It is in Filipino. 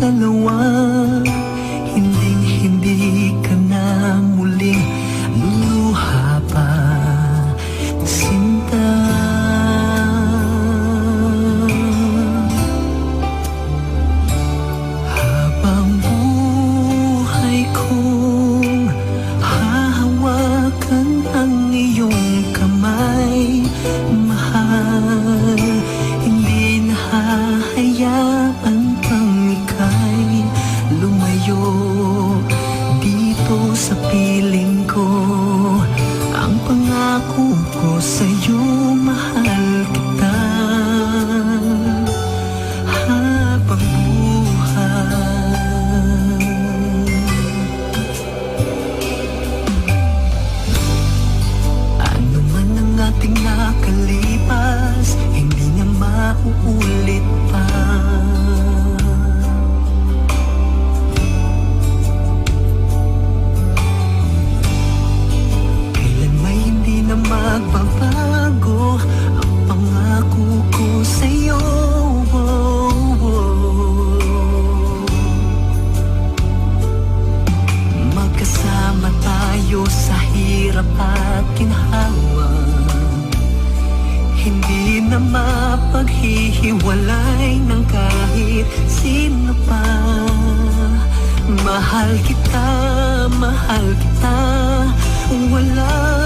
dalawa, hindi ka na muling luluha pa, sinta. Habang buhay kong hahawakan ang iyong kamay, mahal, hindi na hahayaan pang ika'y lumayo dito sa piling ko. Ang pangako ko sa'yo, mahal kita habang buhay. Ano man ang ating nakalipas, hindi na mauulit pa. Kailan may hindi na magbabago ang pangako ko sa'yo. Magkasama tayo sa hirap at ginhawa, hindi na mapaghihiwalay ng kahit sino pa. Mahal kita, wala